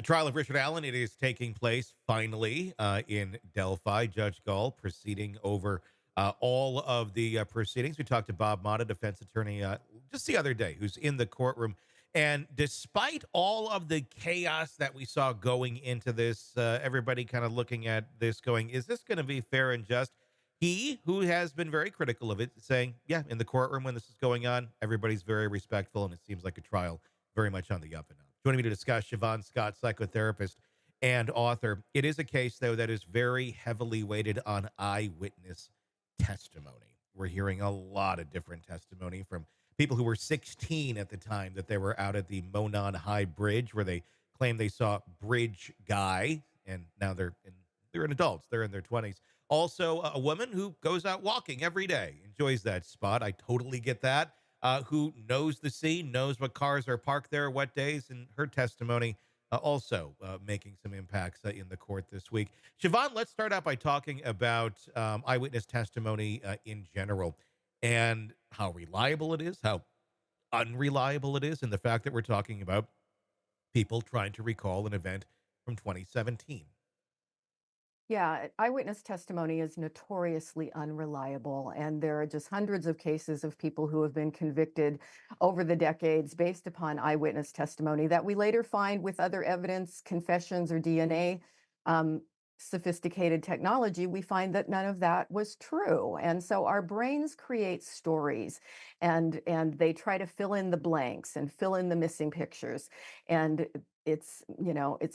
Trial of Richard Allen, it is taking place finally in Delphi. Judge Gall proceeding over all of the proceedings. We talked to Bob Mata, defense attorney, just the other day, who's in the courtroom. And despite all of the chaos that we saw going into this, everybody kind of looking at this going, is this going to be fair and just? He, who has been very critical of it, saying, yeah, in the courtroom when this is going on, everybody's very respectful, and it seems like a trial very much on the up and up. Joining me to discuss, Siobhan Scott, psychotherapist and author. It is a case, though, that is very heavily weighted on eyewitness testimony. We're hearing a lot of different testimony from people who were 16 at the time that they were out at the Monon High Bridge, where they claim they saw Bridge Guy, and now they're in adults. They're in their 20s. Also, a woman who goes out walking every day, enjoys that spot. I totally get that. Who knows the scene, knows what cars are parked there, what days, and her testimony also making some impacts in the court this week. Siobhan, let's start out by talking about eyewitness testimony in general and how reliable it is, how unreliable it is, and the fact that we're talking about people trying to recall an event from 2017. Yeah, eyewitness testimony is notoriously unreliable, and there are just hundreds of cases of people who have been convicted over the decades based upon eyewitness testimony that we later find with other evidence, confessions, or DNA. Um, Sophisticated technology, we find that none of that was true. And so our brains create stories and they try to fill in the blanks and fill in the missing pictures. And it's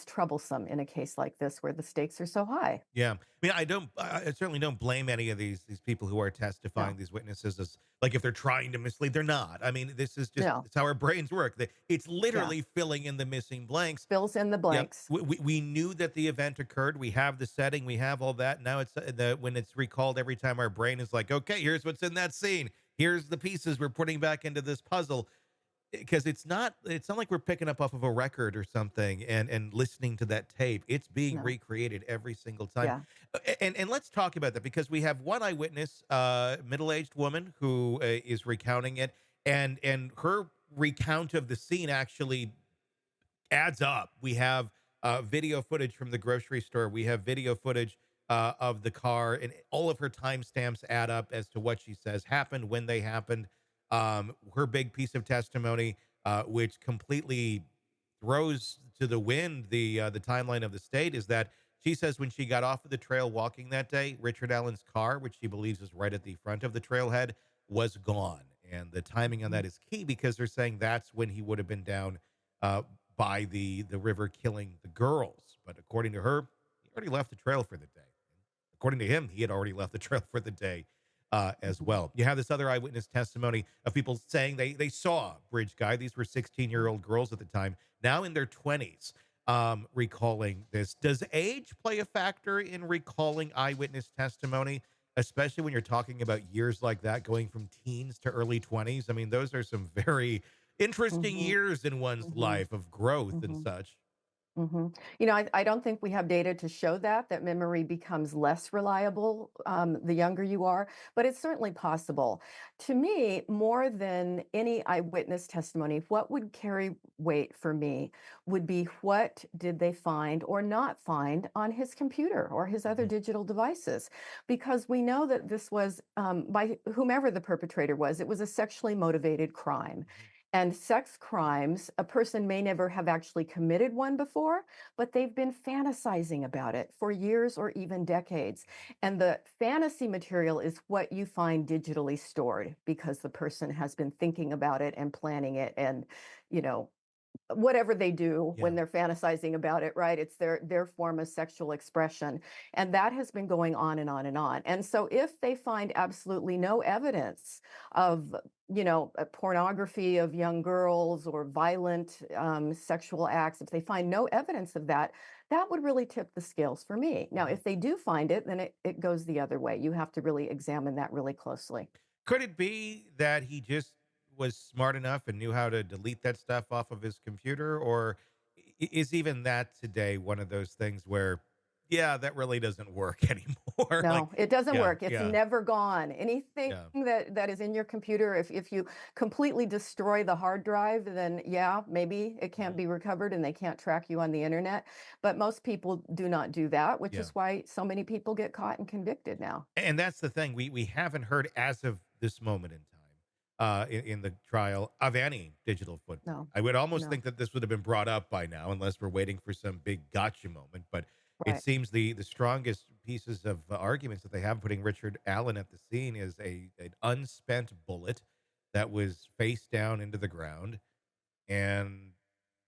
troublesome in a case like this where the stakes are so high. Yeah, I mean, I certainly don't blame any of these people who are testifying, No, these witnesses, as like if they're trying to mislead. They're not. I mean, this is just no, it's how our brains work. It's yeah, literally filling in the missing blanks. fills in the Yep. blanks. We knew that the event occurred. We have the setting. We have all that. Now it's when it's recalled every time our brain is like, okay, here's what's in that scene. Here's the pieces we're putting back into this puzzle, because it's not like we're picking up off of a record or something and listening to that tape. It's being No, recreated every single time. yeah. And let's talk about that, because we have one eyewitness, middle-aged woman, who is recounting it, and her recount of the scene actually adds up. We have video footage from the grocery store. We have video footage of the car, and all of her timestamps add up as to what she says happened, when they happened. Her big piece of testimony, which completely throws to the wind the timeline of the state, is that she says when she got off of the trail walking that day, Richard Allen's car, which she believes is right at the front of the trailhead, was gone. And the timing on Mhm. that is key, because they're saying that's when he would have been down uh, by the river killing the girls. But according to her, he already left the trail for the day. According to him, he had already left the trail for the day as Mhm. well. You have this other eyewitness testimony of people saying they saw Bridge Guy. These were 16-year-old girls at the time, now in their 20s, recalling this. Does age play a factor in recalling eyewitness testimony, especially when you're talking about years like that, going from teens to early 20s? I mean, those are some very interesting Mhm. years in one's Mhm. life of growth and Mhm. such. I don't think we have data to show that memory becomes less reliable the younger you are, but it's certainly possible. To me, more than any eyewitness testimony, what would carry weight for me would be what did they find or not find on his computer or his other Mhm. digital devices? Because we know that this was, by whomever the perpetrator was, it was a sexually motivated crime. Mhm. And sex crimes, a person may never have actually committed one before, but they've been fantasizing about it for years or even decades. And the fantasy material is what you find digitally stored because the person has been thinking about it and planning it and, you know, whatever they do Yeah. when they're fantasizing about it, right? It's their form of sexual expression. And that has been going on and on and on. And so if they find absolutely no evidence of, pornography of young girls or violent sexual acts, if they find no evidence of that, that would really tip the scales for me. Now, Mhm. if they do find it, then it goes the other way. You have to really examine that really closely. Could it be that he just was smart enough and knew how to delete that stuff off of his computer? Or is even that today one of those things where, yeah, that really doesn't work anymore. Like, No, it doesn't yeah, work. It's yeah, never gone. Anything yeah. that is in your computer, if you completely destroy the hard drive, then yeah, maybe it can't Mhm. be recovered and they can't track you on the internet. But most people do not do that, which Yeah. is why so many people get caught and convicted now. And that's the thing. We haven't heard as of this moment in time, in the trial of any digital footprint. No, I would almost no, think that this would have been brought up by now, unless we're waiting for some big gotcha moment. But it right. seems the strongest pieces of arguments that they have putting Richard Allen at the scene is an unspent bullet that was face down into the ground, and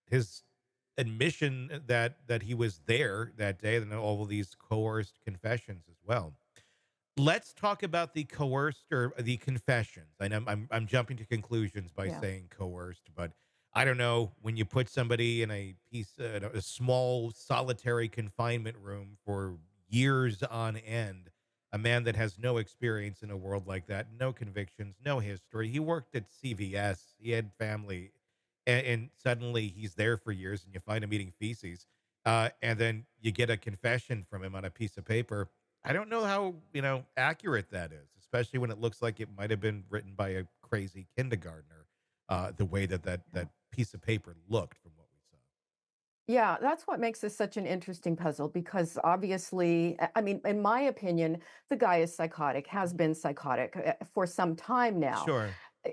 his admission that he was there that day, and all of these coerced confessions as well. Let's talk about the coerced or the confessions. I know I'm jumping to conclusions by Yeah. saying coerced, but I don't know when you put somebody in a small solitary confinement room for years on end, a man that has no experience in a world like that, no convictions, no history. He worked at CVS, he had family, and suddenly he's there for years, and you find him eating feces, and then you get a confession from him on a piece of paper. I don't know how, accurate that is, especially when it looks like it might have been written by a crazy kindergartner, the way that Yeah. piece of paper looked from what we saw. Yeah, that's what makes this such an interesting puzzle because obviously, I mean, in my opinion, the guy is psychotic, has Mhm. been psychotic for some time now. Sure.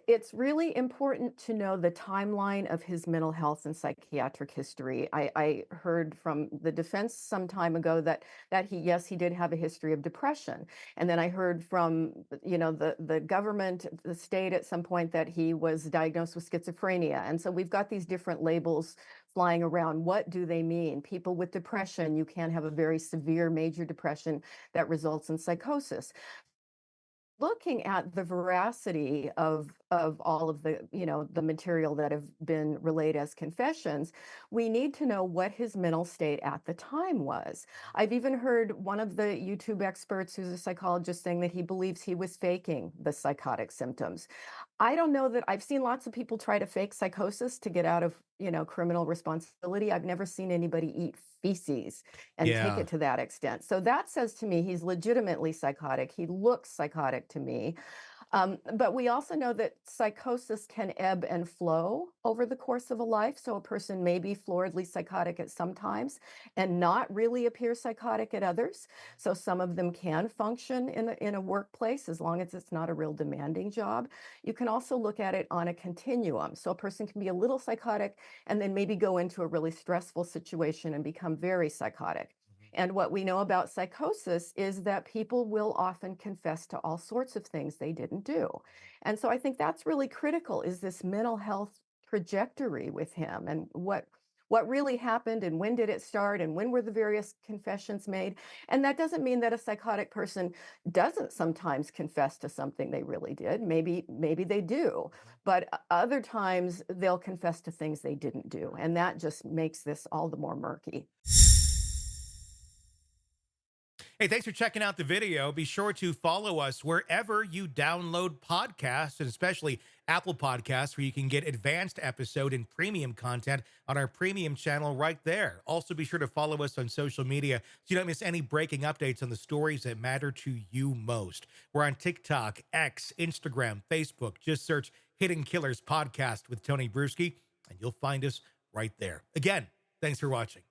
It's really important to know the timeline of his mental health and psychiatric history. I heard from the defense some time ago that he, yes, he did have a history of depression, and then I heard from the government, the state at some point that he was diagnosed with schizophrenia, and so we've got these different labels flying around. What do they mean? People with depression, you can have a very severe major depression that results in psychosis. Looking at the veracity of all of the material that have been relayed as confessions, we need to know what his mental state at the time was. I've even heard one of the YouTube experts who's a psychologist saying that he believes he was faking the psychotic symptoms. I don't know that I've seen lots of people try to fake psychosis to get out of, criminal responsibility. I've never seen anybody eat feces and take Yeah. it to that extent. So that says to me he's legitimately psychotic. He looks psychotic to me. But we also know that psychosis can ebb and flow over the course of a life. So a person may be floridly psychotic at some times and not really appear psychotic at others. So some of them can function in a workplace as long as it's not a real demanding job. You can also look at it on a continuum. So a person can be a little psychotic and then maybe go into a really stressful situation and become very psychotic. Mhm. And what we know about psychosis is that people will often confess to all sorts of things they didn't do. And so I think that's really critical is this mental health trajectory with him and what really happened and when did it start and when were the various confessions made. And that doesn't mean that a psychotic person doesn't sometimes confess to something they really did. Maybe they do, Mhm. but other times they'll confess to things they didn't do. And that just makes this all the more murky. Hey, thanks for checking out the video. Be sure to follow us wherever you download podcasts, and especially Apple Podcasts, where you can get advanced episode and premium content on our premium channel right there. Also, be sure to follow us on social media so you don't miss any breaking updates on the stories that matter to you most. We're on TikTok, X, Instagram, Facebook. Just search Hidden Killers Podcast with Tony Bruschi, and you'll find us right there. Again, thanks for watching.